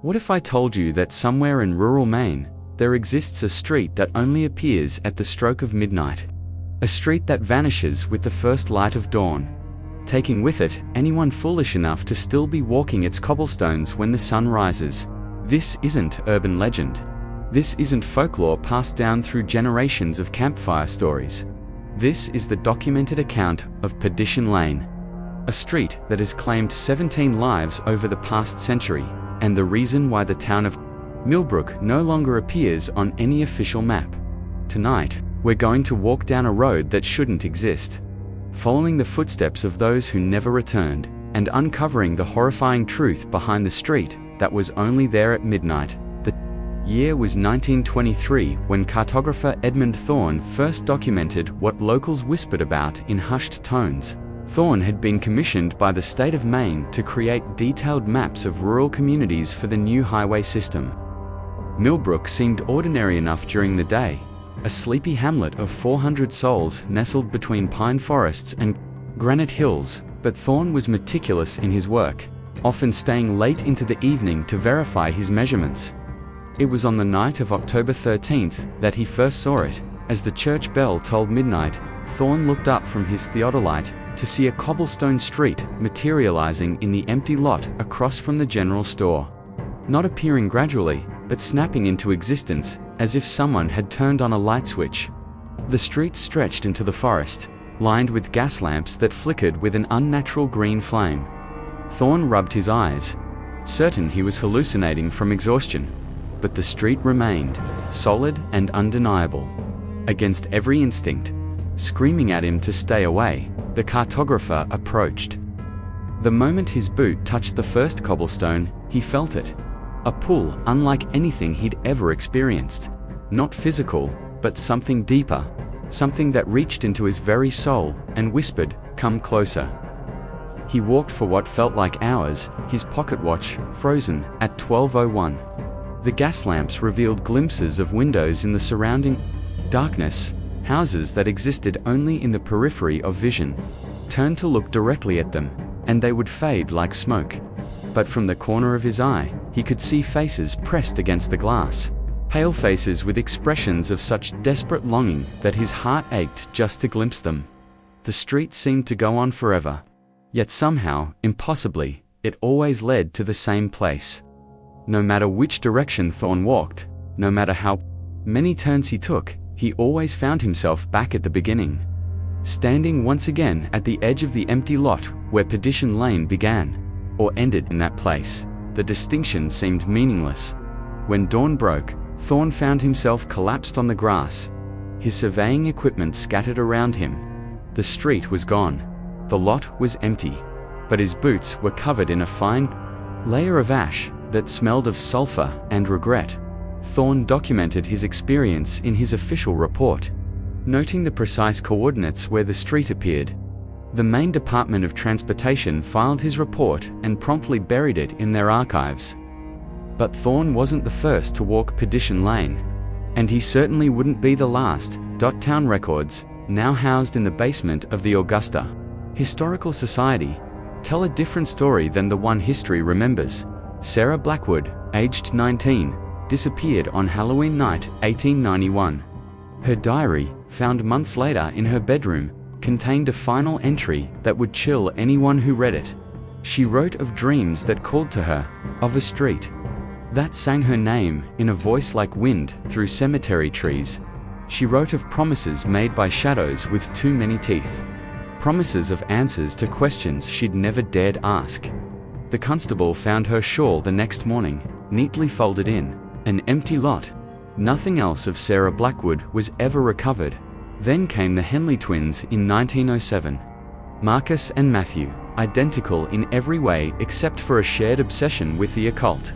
What if I told you that somewhere in rural Maine, there exists a street that only appears at the stroke of midnight? A street that vanishes with the first light of dawn, taking with it anyone foolish enough to still be walking its cobblestones when the sun rises. This isn't urban legend. This isn't folklore passed down through generations of campfire stories. This is the documented account of Perdition Lane, a street that has claimed 17 lives over the past century, and the reason why the town of Millbrook no longer appears on any official map. Tonight, we're going to walk down a road that shouldn't exist, following the footsteps of those who never returned, and uncovering the horrifying truth behind the street that was only there at midnight. The year was 1923 when cartographer Edmund Thorne first documented what locals whispered about in hushed tones. Thorne had been commissioned by the state of Maine to create detailed maps of rural communities for the new highway system. Millbrook seemed ordinary enough during the day, a sleepy hamlet of 400 souls nestled between pine forests and granite hills, but Thorne was meticulous in his work, often staying late into the evening to verify his measurements. It was on the night of October 13th that he first saw it. As the church bell tolled midnight, Thorne looked up from his theodolite to see a cobblestone street materializing in the empty lot across from the general store. Not appearing gradually, but snapping into existence, as if someone had turned on a light switch. The street stretched into the forest, lined with gas lamps that flickered with an unnatural green flame. Thorne rubbed his eyes, certain he was hallucinating from exhaustion, but the street remained, solid and undeniable. Against every instinct, screaming at him to stay away, the cartographer approached. The moment his boot touched the first cobblestone, he felt it. A pull unlike anything he'd ever experienced. Not physical, but something deeper, something that reached into his very soul and whispered, "Come closer." He walked for what felt like hours, his pocket watch frozen at 12:01. The gas lamps revealed glimpses of windows in the surrounding darkness, houses that existed only in the periphery of vision. Turn to look directly at them, and they would fade like smoke. But from the corner of his eye, he could see faces pressed against the glass. Pale faces with expressions of such desperate longing that his heart ached just to glimpse them. The street seemed to go on forever. Yet somehow, impossibly, it always led to the same place. No matter which direction Thorne walked, no matter how many turns he took, he always found himself back at the beginning. Standing once again at the edge of the empty lot where Perdition Lane began, or ended in that place, the distinction seemed meaningless. When dawn broke, Thorne found himself collapsed on the grass, his surveying equipment scattered around him. The street was gone. The lot was empty, but his boots were covered in a fine layer of ash that smelled of sulfur and regret. Thorne documented his experience in his official report, noting the precise coordinates where the street appeared. The Maine Department of Transportation filed his report and promptly buried it in their archives. But Thorne wasn't the first to walk Perdition Lane, and he certainly wouldn't be the last. Town records, now housed in the basement of the Augusta Historical Society, tell a different story than the one history remembers. Sarah Blackwood, aged 19, disappeared on Halloween night, 1891. Her diary, found months later in her bedroom, contained a final entry that would chill anyone who read it. She wrote of dreams that called to her, of a street that sang her name in a voice like wind through cemetery trees. She wrote of promises made by shadows with too many teeth. Promises of answers to questions she'd never dared ask. The constable found her shawl the next morning, neatly folded in an empty lot. Nothing else of Sarah Blackwood was ever recovered. Then came the Henley twins in 1907. Marcus and Matthew, identical in every way except for a shared obsession with the occult.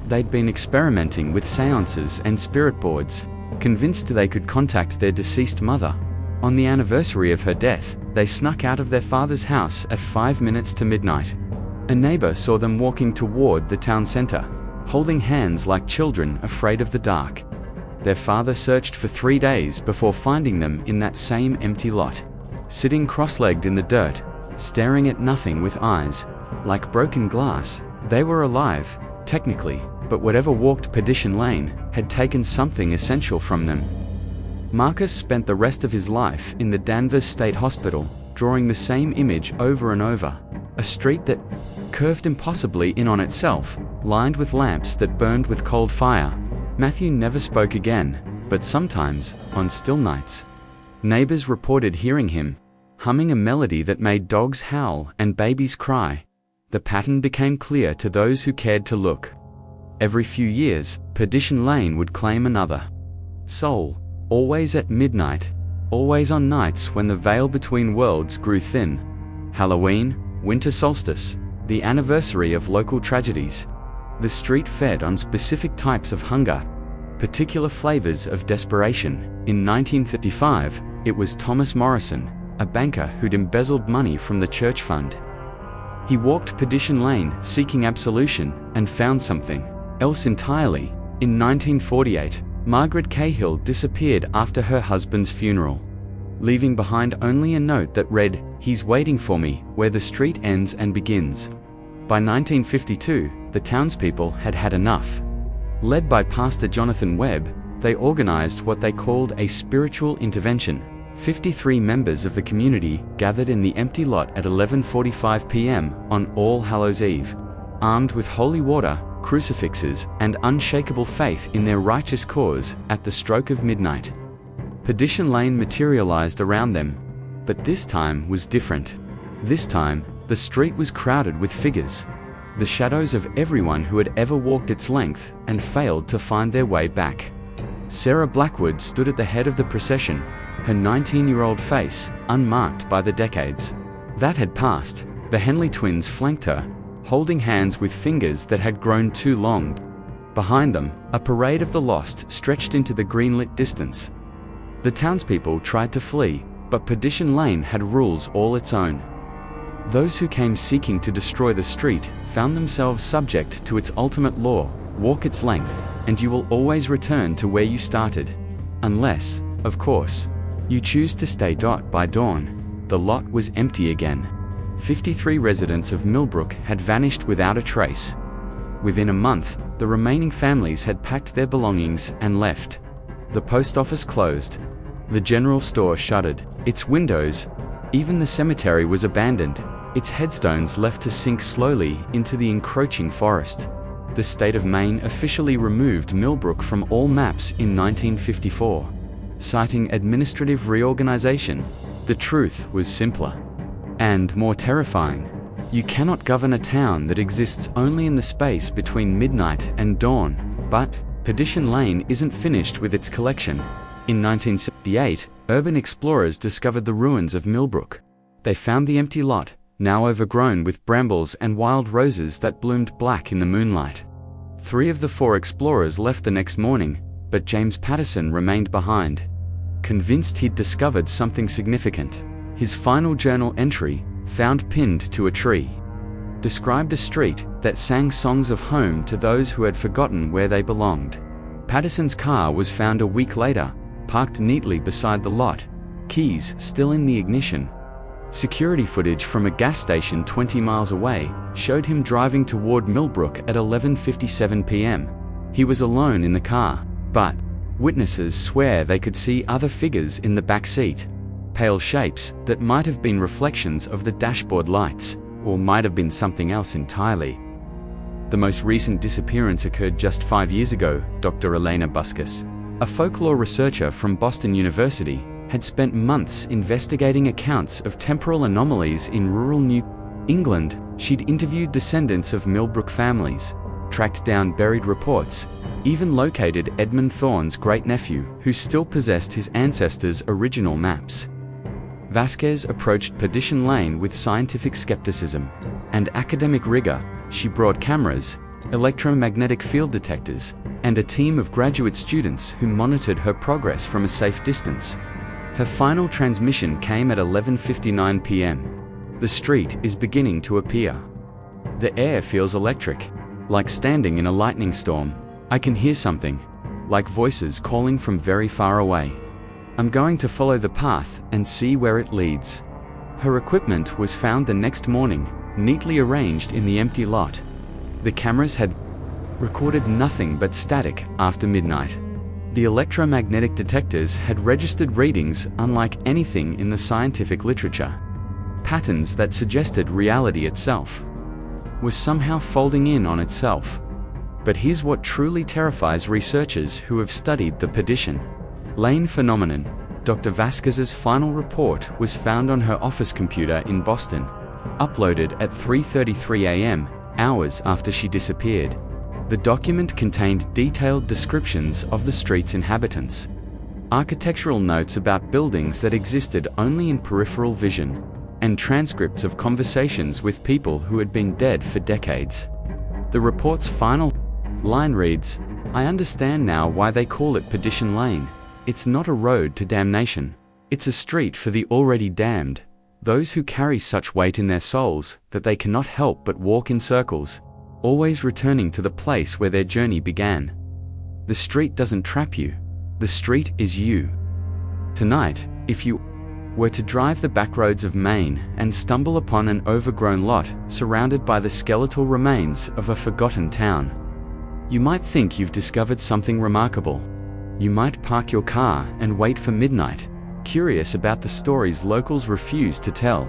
They'd been experimenting with seances and spirit boards, convinced they could contact their deceased mother. On the anniversary of her death, they snuck out of their father's house at 5 minutes to midnight. A neighbor saw them walking toward the town center, holding hands like children afraid of the dark. Their father searched for 3 days before finding them in that same empty lot, sitting cross-legged in the dirt, staring at nothing with eyes like broken glass. They were alive, technically, but whatever walked Perdition Lane had taken something essential from them. Marcus spent the rest of his life in the Danvers State Hospital, drawing the same image over and over. A street that curved impossibly in on itself, lined with lamps that burned with cold fire. Matthew never spoke again, but sometimes, on still nights, neighbors reported hearing him, humming a melody that made dogs howl and babies cry. The pattern became clear to those who cared to look. Every few years, Perdition Lane would claim another soul, always at midnight, always on nights when the veil between worlds grew thin. Halloween, winter solstice, the anniversary of local tragedies. The street fed on specific types of hunger, particular flavors of desperation. In 1935, it was Thomas Morrison, a banker who'd embezzled money from the church fund. He walked Perdition Lane seeking absolution and found something else entirely. In 1948, Margaret Cahill disappeared after her husband's funeral, leaving behind only a note that read, "He's waiting for me, where the street ends and begins." By 1952, the townspeople had had enough. Led by Pastor Jonathan Webb, they organized what they called a spiritual intervention. 53 members of the community gathered in the empty lot at 11:45 p.m. on All Hallows Eve, armed with holy water, crucifixes, and unshakable faith in their righteous cause. At the stroke of midnight, Perdition Lane materialized around them. But this time was different. This time, the street was crowded with figures, the shadows of everyone who had ever walked its length and failed to find their way back. Sarah Blackwood stood at the head of the procession, her 19-year-old face unmarked by the decades that had passed. The Henley twins flanked her, holding hands with fingers that had grown too long. Behind them, a parade of the lost stretched into the green-lit distance. The townspeople tried to flee, but Perdition Lane had rules all its own. Those who came seeking to destroy the street found themselves subject to its ultimate law: walk its length, and you will always return to where you started. Unless, of course, you choose to stay. By dawn, the lot was empty again. 53 residents of Millbrook had vanished without a trace. Within a month, the remaining families had packed their belongings and left. The post office closed. The general store shuttered its windows. Even the cemetery was abandoned, its headstones left to sink slowly into the encroaching forest. The state of Maine officially removed Millbrook from all maps in 1954, citing administrative reorganization. The truth was simpler and more terrifying. You cannot govern a town that exists only in the space between midnight and dawn. But Perdition Lane isn't finished with its collection. In 1978, urban explorers discovered the ruins of Millbrook. They found the empty lot, now overgrown with brambles and wild roses that bloomed black in the moonlight. 3 of the 4 explorers left the next morning, but James Patterson remained behind, convinced he'd discovered something significant. His final journal entry, found pinned to a tree, described a street that sang songs of home to those who had forgotten where they belonged. Patterson's car was found a week later, parked neatly beside the lot, keys still in the ignition. Security footage from a gas station 20 miles away showed him driving toward Millbrook at 11:57 p.m. He was alone in the car, but witnesses swear they could see other figures in the back seat, pale shapes that might have been reflections of the dashboard lights, or might have been something else entirely. The most recent disappearance occurred just 5 years ago. Dr. Elena Buskus, a folklore researcher from Boston University, had spent months investigating accounts of temporal anomalies in rural New England. She'd interviewed descendants of Millbrook families, tracked down buried reports, even located Edmund Thorne's great-nephew, who still possessed his ancestors' original maps. Vasquez approached Perdition Lane with scientific skepticism and academic rigor. She brought cameras, electromagnetic field detectors, and a team of graduate students who monitored her progress from a safe distance. Her final transmission came at 11:59 p.m. The street is beginning to appear. The air feels electric, like standing in a lightning storm. I can hear something, like voices calling from very far away. I'm going to follow the path and see where it leads. Her equipment was found the next morning, neatly arranged in the empty lot. The cameras had recorded nothing but static after midnight. The electromagnetic detectors had registered readings unlike anything in the scientific literature. Patterns that suggested reality itself was somehow folding in on itself. But here's what truly terrifies researchers who have studied the Perdition Lane phenomenon. Dr. Vasquez's final report was found on her office computer in Boston, uploaded at 3:33 a.m., hours after she disappeared. The document contained detailed descriptions of the street's inhabitants, architectural notes about buildings that existed only in peripheral vision, and transcripts of conversations with people who had been dead for decades. The report's final line reads, "I understand now why they call it Perdition Lane. It's not a road to damnation. It's a street for the already damned, those who carry such weight in their souls that they cannot help but walk in circles, always returning to the place where their journey began. The street doesn't trap you. The street is you." Tonight, if you were to drive the back roads of Maine and stumble upon an overgrown lot surrounded by the skeletal remains of a forgotten town, you might think you've discovered something remarkable. You might park your car and wait for midnight, curious about the stories locals refuse to tell.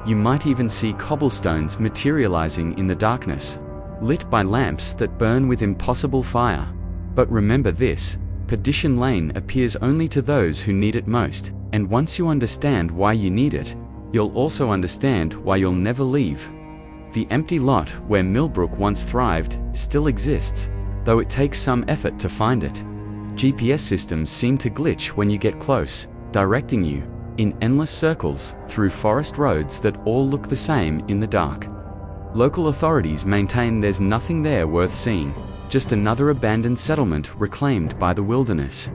You might even see cobblestones materializing in the darkness, lit by lamps that burn with impossible fire. But remember this, Perdition Lane appears only to those who need it most, and once you understand why you need it, you'll also understand why you'll never leave. The empty lot where Millbrook once thrived still exists, though it takes some effort to find it. GPS systems seem to glitch when you get close, directing you in endless circles through forest roads that all look the same in the dark. Local authorities maintain there's nothing there worth seeing, just another abandoned settlement reclaimed by the wilderness.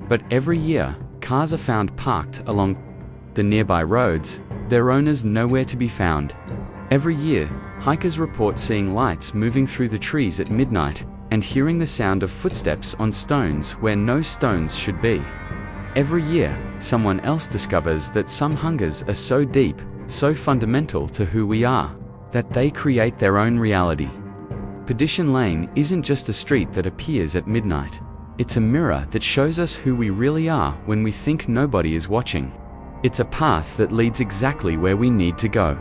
But every year, cars are found parked along the nearby roads, their owners nowhere to be found. Every year, hikers report seeing lights moving through the trees at midnight and hearing the sound of footsteps on stones where no stones should be. Every year, someone else discovers that some hungers are so deep, so fundamental to who we are, that they create their own reality. Perdition Lane isn't just a street that appears at midnight. It's a mirror that shows us who we really are when we think nobody is watching. It's a path that leads exactly where we need to go,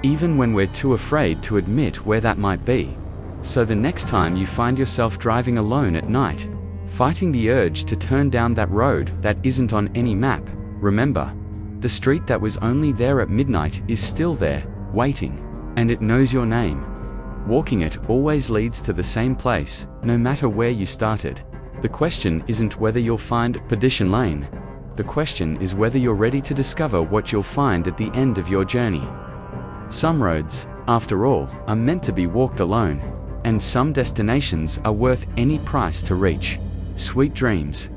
even when we're too afraid to admit where that might be. So the next time you find yourself driving alone at night, fighting the urge to turn down that road that isn't on any map, remember, the street that was only there at midnight is still there, waiting, and it knows your name. Walking it always leads to the same place, no matter where you started. The question isn't whether you'll find Perdition Lane. The question is whether you're ready to discover what you'll find at the end of your journey. Some roads, after all, are meant to be walked alone, and some destinations are worth any price to reach. Sweet dreams.